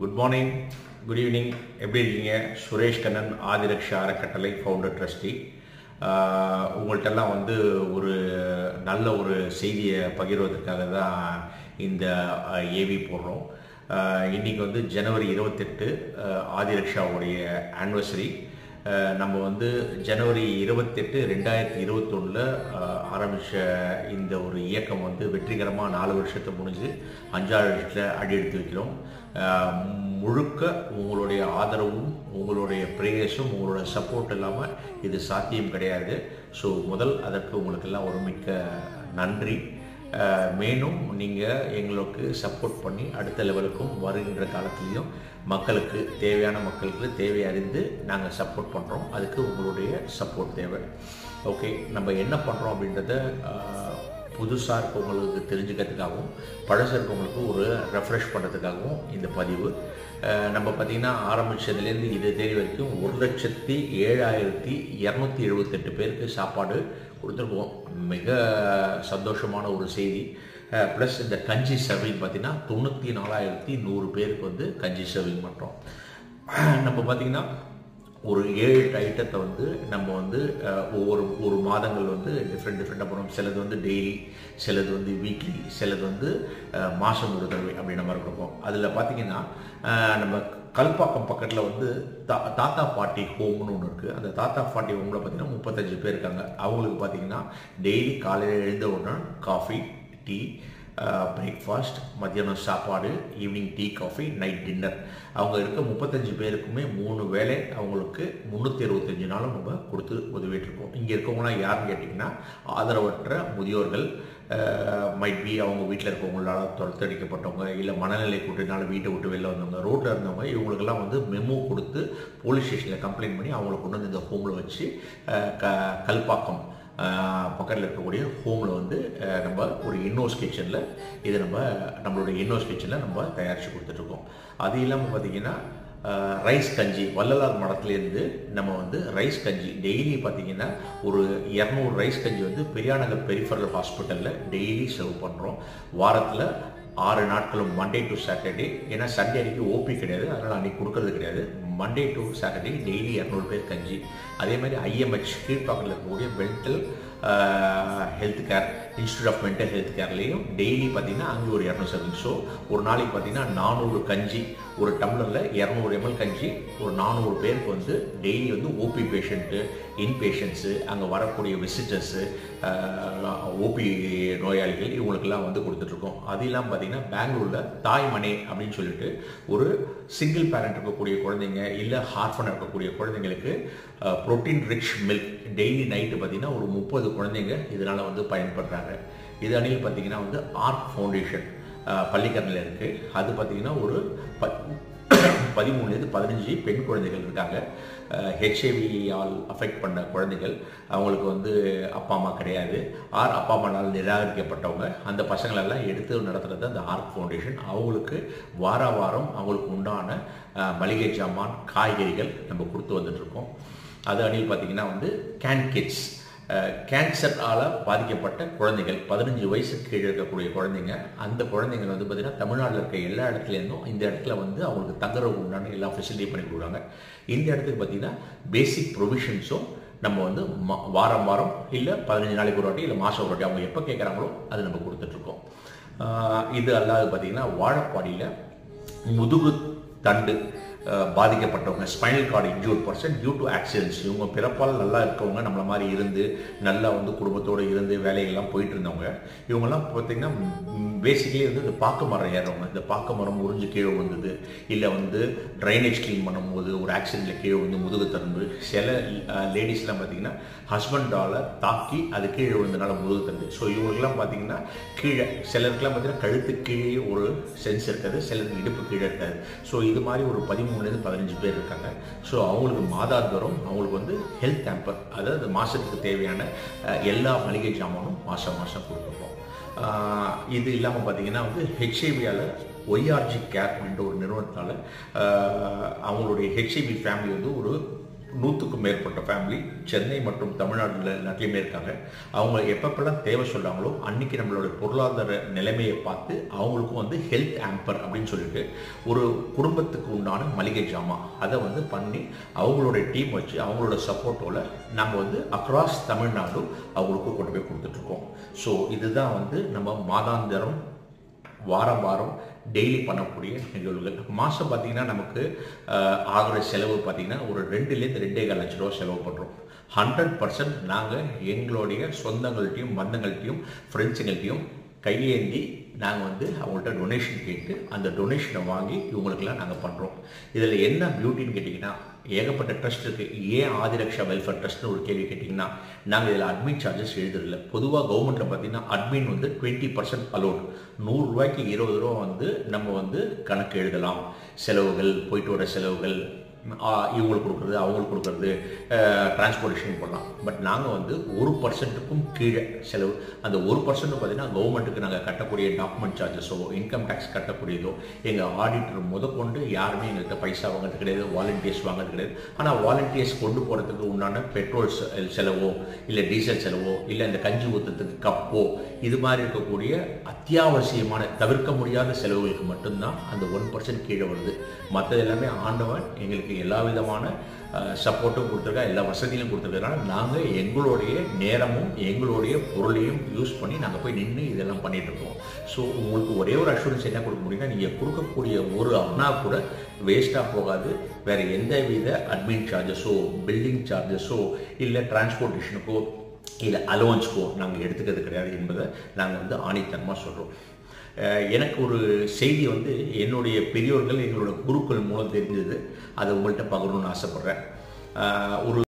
Good morning, good evening. எப்படி இருக்கீங்க? சுரேஷ் கண்ணன், ஆதிரக்ஷா அறக்கட்டளை ஃபவுண்டர் ட்ரஸ்டி. உங்கள்கிட்டலாம் ஒரு நல்ல ஒரு செய்தியை பகிர்வதற்காக தான் இந்த ஏவி போடுறோம். இன்றைக்கி ஜனவரி 28 ஆதிரக்ஷாவுடைய ஆனிவர்சரி. நம்ம ஜனவரி 28, 2021 ஆரம்பித்த இந்த ஒரு இயக்கம் வெற்றிகரமாக 4 வருஷத்தை முடிஞ்சு 5ஆவது வருஷத்தில் அடி எடுத்து வைக்கிறோம். முழுக்க உங்களுடைய ஆதரவும் உங்களுடைய ப்ரேயர்ஸும் உங்களுடைய சப்போர்ட் இல்லாமல் இது சாத்தியம் கிடையாது. ஸோ அதற்கு உங்களுக்கெல்லாம் ஒரு மிக்க நன்றி. மேலும் நீங்கள் எங்களுக்கு சப்போர்ட் பண்ணி அடுத்த லெவலுக்கும் வருகின்ற காலத்துலேயும் மக்களுக்கு தேவை அறிந்து நாங்கள் சப்போர்ட் பண்ணுறோம். அதுக்கு உங்களுடைய சப்போர்ட் தேவை. ஓகே, நம்ம என்ன பண்ணுறோம் அப்படின்றத புதுசாக இருக்கவங்களுக்கு தெரிஞ்சுக்கிறதுக்காகவும் பழசாக இருக்கவங்களுக்கு ஒரு ரெஃப்ரெஷ் பண்ணுறதுக்காகவும் இந்த பதிவு. நம்ம பார்த்திங்கன்னா ஆரம்பித்ததுலேருந்து இது தேதி வரைக்கும் 1,07,278 பேருக்கு சாப்பாடு கொடுத்துருக்கோம். மிக சந்தோஷமான ஒரு செய்தி. ப்ளஸ் இந்த கஞ்சி சர்விங் பார்த்திங்கன்னா 94,100 பேருக்கு கஞ்சி சர்விங் பண்ணுறோம். நம்ம பார்த்திங்கன்னா ஒரு 7 ஐட்டத்தை நம்ம ஒவ்வொரு மாதங்கள் டிஃப்ரெண்ட்டாக பண்ணுவோம். சிலது டெய்லி, சிலது வீக்லி, சிலது மாதம் ஒரு தடவை அப்படின்ற மாதிரி கொடுப்போம். அதில் பார்த்திங்கன்னா நம்ம கல்பாக்கம் பக்கத்தில் தாத்தா பாட்டி ஹோம்னு ஒன்று இருக்குது. அந்த தாத்தா பாட்டி ஹோமில் பார்த்திங்கன்னா 35 பேர் இருக்காங்க. அவங்களுக்கு பார்த்திங்கன்னா டெய்லி காலையில் எழுந்த உடனே காஃபி, டீ, பிரேக்ஃபாஸ்ட், மத்தியானம் சாப்பாடு, evening tea, coffee, night dinner. அவங்க இருக்க 35 பேருக்குமே 3 வேளை அவங்களுக்கு 365 நாளும் நம்ம கொடுத்து உதவிட்டுருக்கோம். இங்கே இருக்கவங்களாம் யாருன்னு கேட்டிங்கன்னா ஆதரவற்ற முதியோர்கள், மைட் பி அவங்க வீட்டில் இருக்கவங்களால துரத்தடிக்கப்பட்டவங்க, இல்லை மனநிலை கூட்டினால வீட்டை விட்டு வெளில வந்தவங்க, ரோட்டில் இருந்தவங்க. இவங்களுக்கெல்லாம் மெமோ கொடுத்து போலீஸ் ஸ்டேஷனில் கம்ப்ளைண்ட் பண்ணி அவங்கள கொண்டு இந்த ஹோமில் வச்சு கல்பாக்கம் பக்கத்தில் இருக்கக்கூடிய ஹோமில் நம்ம ஒரு இன்னோஸ் கிச்சனில் இதை நம்மளுடைய இன்னோஸ் கிச்சனில் நம்ம தயாரித்து கொடுத்துட்ருக்கோம். அது இல்லாமல் பார்த்திங்கன்னா ரைஸ் கஞ்சி வள்ளலார் மடத்துலேருந்து நம்ம ரைஸ் கஞ்சி டெய்லி பார்த்திங்கன்னா ஒரு 200 ரைஸ் கஞ்சி பெரியாநகர் பெரிஃபரல் ஹாஸ்பிட்டலில் டெய்லி சர்வ் பண்ணுறோம். வாரத்தில் 6 நாட்களும் மண்டே டு சாட்டர்டே. ஏன்னா சண்டே அன்றைக்கி ஓபி கிடையாது, அதனால் அன்றைக்கி கொடுக்கறது கிடையாது. மண்டே டு சாட்டர்டே டெய்லி 200 பேர் கஞ்சி. அதே மாதிரி ஐஎம்ஹெச் கீழ்ப்பாக்கத்தில் இருக்கக்கூடிய mental health care institute of mental health கேர்லேயும் டெய்லி பார்த்திங்கன்னா அங்கே ஒரு 200 சர்விங். ஸோ ஒரு நாளைக்கு பார்த்திங்கன்னா 400 கஞ்சி, ஒரு டம்ளரில் 200 ml கஞ்சி ஒரு 400 பேருக்கு டெய்லி ஓபி பேஷண்ட்டு, இன்பேஷண்ட்ஸு, அங்கே வரக்கூடிய விசிட்டர்ஸு, ஓபி நோயாளிகள், இவங்களுக்கெல்லாம் கொடுத்துட்ருக்கோம். அது இல்லாமல் பார்த்திங்கன்னா பெங்களூரில் தாய்மனே அப்படின்னு சொல்லிட்டு ஒரு சிங்கிள் பேரண்ட் இருக்கக்கூடிய குழந்தைங்க, இல்லை ஹார்ஃபன் இருக்கக்கூடிய குழந்தைங்களுக்கு protein rich milk daily night பார்த்திங்கன்னா ஒரு 30 குழந்தைங்க இதனால் பயன்படுறாங்க. இது அணியில் பார்த்திங்கன்னா ஆர்க் ஃபவுண்டேஷன் பள்ளிக்கரணையில் இருக்குது. அது பார்த்திங்கன்னா ஒரு 13 15 பெண் குழந்தைகள் இருக்காங்க. ஹெச்ஐவியால் அஃபெக்ட் பண்ண குழந்தைகள், அவங்களுக்கு அப்பா அம்மா கிடையாது, அப்பா அம்மானால் நிராகரிக்கப்பட்டவங்க, அந்த பசங்களெல்லாம் எடுத்து நடத்துகிறது அந்த ஆர்க் ஃபவுண்டேஷன். அவங்களுக்கு வாரம் அவங்களுக்கு உண்டான மளிகை சாமான், காய்கறிகள் நம்ம கொடுத்து வந்துட்டுருக்கோம். அது அணியில் பார்த்திங்கன்னா கேன் கிட்ஸ், கேன்சரால் பாதிக்கப்பட்ட குழந்தைகள், 15 வயசுக்கு கீழே இருக்கக்கூடிய குழந்தைங்க. அந்த குழந்தைங்க பார்த்திங்கன்னா தமிழ்நாட்டில் இருக்க எல்லா இடத்துலேருந்தும் இந்த இடத்துல அவங்களுக்கு தங்குறதுக்கு உண்டான எல்லா ஃபெசிலிட்டியும் பண்ணி கொடுக்குறாங்க. இந்த இடத்துக்கு பார்த்திங்கன்னா பேசிக் ப்ரொவிஷன்ஸும் நம்ம வாரம் இல்லை 15 நாளைக்கு ஒரு வாட்டி, இல்லை மாதம் ஒரு வாட்டி அவங்க எப்போ கேட்குறாங்களோ அது நம்ம கொடுத்துட்ருக்கோம். இது அல்லாது பார்த்திங்கன்னா வாழப்பாடியில் முதுகு தண்டு பாதிக்கப்பட்டவங்க, spinal cord injured person due to accidents, இவங்க பிறப்பால் நல்லா இருக்கவங்க, நம்மளை மாதிரி இருந்து நல்லா குடும்பத்தோடு இருந்து வேலையெல்லாம் போயிட்டு இருந்தவங்க, இவங்கெல்லாம் பார்த்திங்கன்னா பேசிக்கலி இந்த பாக்கு மரம் ஏறுறவங்க, இந்த பாக்கு மரம் முறிஞ்சு கீழே வந்தது, இல்லை ட்ரைனேஜ் க்ளீன் பண்ணும்போது ஒரு ஆக்சிடென்ட்டில் கீழே முதுகு தண்டு, சில லேடிஸ்லாம் பார்த்திங்கன்னா ஹஸ்பண்டால் தாக்கி அது கீழே விழுந்தனால முதுகு தண்டு. ஸோ இவங்களுக்குலாம் பார்த்திங்கன்னா கீழே சிலருக்குலாம் பார்த்திங்கன்னா கழுத்து கீழே ஒரு சென்ஸ் இருக்காது, சிலருக்கு இடுப்பு கீழே இருக்காது. ஸோ இது மாதிரி ஒரு 13 15 பேர் இருக்காங்க. ஸோ அவங்களுக்கு மாதாந்தோறும் அவங்களுக்கு ஹெல்த் கேம்பர், அதாவது மாதத்துக்கு தேவையான எல்லா மளிகை சாமானும் மாதம் கொடுத்துருக்கோம். இது இல்லாமல் பார்த்திங்கன்னா ஹெச்ஐவியால் ஒய்ஆர்ஜி கேர் அப்படின்ற ஒரு நிறுவனத்தால் அவங்களுடைய ஹெச்ஐவி ஃபேமிலி ஒரு 100க்கும் மேற்பட்ட ஃபேமிலி சென்னை மற்றும் தமிழ்நாட்டிலையுமே இருக்காங்க. அவங்க எப்பப்பெல்லாம் தேவை சொல்கிறாங்களோ அன்றைக்கி நம்மளோட பொருளாதார நிலைமையை பார்த்து அவங்களுக்கும் வந்து ஹெல்த் ஆம்பர் அப்படின்னு சொல்லிட்டு ஒரு குடும்பத்துக்கு உண்டான மளிகை ஜாமான் அதை வந்து பண்ணி அவங்களோட டீம் வச்சு அவங்களோட சப்போர்ட்டோட நம்ம வந்து அக்ராஸ் தமிழ்நாடு அவங்களுக்கு கொண்டு போய் கொடுத்துட்ருக்கோம். ஸோ இதுதான் வந்து நம்ம மாதாந்திரம் வாரம் வாரம் டெய்லி பண்ணக்கூடிய நிகழ்வுகள். மாதம் பார்த்திங்கன்னா நமக்கு ஆகிற செலவு பார்த்திங்கன்னா ஒரு 2லேருந்து 2.25 லட்ச ரூபா செலவு பண்ணுறோம். 100% நாங்கள் எங்களுடைய சொந்தங்கள்ட்டையும் பந்தங்கள்ட்டையும் ஃப்ரெண்ட்ஸுங்கள்ட்டையும் கையேந்தி நாங்கள் வந்து அவங்கள்ட்ட டொனேஷன் கேட்டு அந்த டொனேஷனை வாங்கி இவங்களுக்கெல்லாம் நாங்கள் பண்ணுறோம். இதில் என்ன பியூட்டின்னு கேட்டிங்கன்னா ஏகப்பட்ட ட்ரஸ்ட் இருக்குது. ஏன் ஆதிரக்ஷா வெல்ஃபேர் ட்ரஸ்ட்னு ஒரு கேள்வி கேட்டிங்கன்னா நாங்கள் இதில் அட்மின் சார்ஜஸ் எழுதுறதில்ல. பொதுவாக கவர்மெண்ட்டில் பார்த்தீங்கன்னா அட்மின் வந்து 20% அலோட். 100 ரூபாய்க்கு 20 ரூபா வந்து நம்ம வந்து கணக்கு எழுதலாம். செலவுகள், போயிட்டு வர செலவுகள், இவங்களுக்கு கொடுக்குறது அவங்களுக்கு கொடுக்குறது, டிரான்ஸ்போர்ட்டேஷன் பண்ணலாம். பட் நாங்கள் வந்து 1%க்கும் கீழே செலவு. அந்த 1% பார்த்தீங்கன்னா கவர்மெண்ட்டுக்கு நாங்கள் கட்டக்கூடிய டாக்குமெண்ட் சார்ஜஸோ இன்கம் டேக்ஸ் கட்டக்கூடியதோ எங்கள் ஆடிட்டர் முதற்கொண்டு யாருமே எங்கள்கிட்ட பைசா வாங்கிறது கிடையாது, வாலண்டியர்ஸ் வாங்கிறது கிடையாது. ஆனால் வாலண்டியர்ஸ் கொண்டு போகிறதுக்கு உண்டான பெட்ரோல் செலவோ இல்லை டீசல் செலவோ இல்லை இந்த கஞ்சி ஊற்றுறதுக்கு கப்போ இது மாதிரி இருக்கக்கூடிய அத்தியாவசியமான தவிர்க்க முடியாத செலவுகளுக்கு மட்டும்தான் அந்த 1% கீழே வருது. மற்றது எல்லாமே ஆண்டவன் எங்களுக்கு எல்லா விதமான சப்போர்ட்டும் கொடுத்துருக்கா, எல்லா வசதியும் கொடுத்துருக்கனால நாங்கள் எங்களுடைய நேரமும் எங்களுடைய பொருளையும் யூஸ் பண்ணி நாங்கள் போய் நின்று இதெல்லாம் பண்ணிகிட்ருக்கோம். ஸோ உங்களுக்கு ஒரே ஒரு அஷூரன்ஸ் என்ன கொடுக்க முடியும்னா நீங்கள் கொடுக்கக்கூடிய ஒரு அண்ணா கூட வேஸ்ட்டாக போகாது. வேறு எந்த வித அட்மின் சார்ஜஸோ பில்டிங் சார்ஜஸோ இல்லை டிரான்ஸ்போர்ட்டேஷனுக்கோ இல்லை அலோவன்ஸ்க்கோ நாங்கள் எடுத்துக்கிறது கிடையாது என்பதை நாங்கள் வந்து ஆணித்தனமாக சொல்கிறோம். எனக்கு ஒரு செய்தி வந்து என்னுடைய பெரியோர்கள் எங்களோட குருக்கள் மூலம் தெரிஞ்சது. அதை உங்கள்கிட்ட பகிரணும்னு ஆசைப்பட்றேன். ஒரு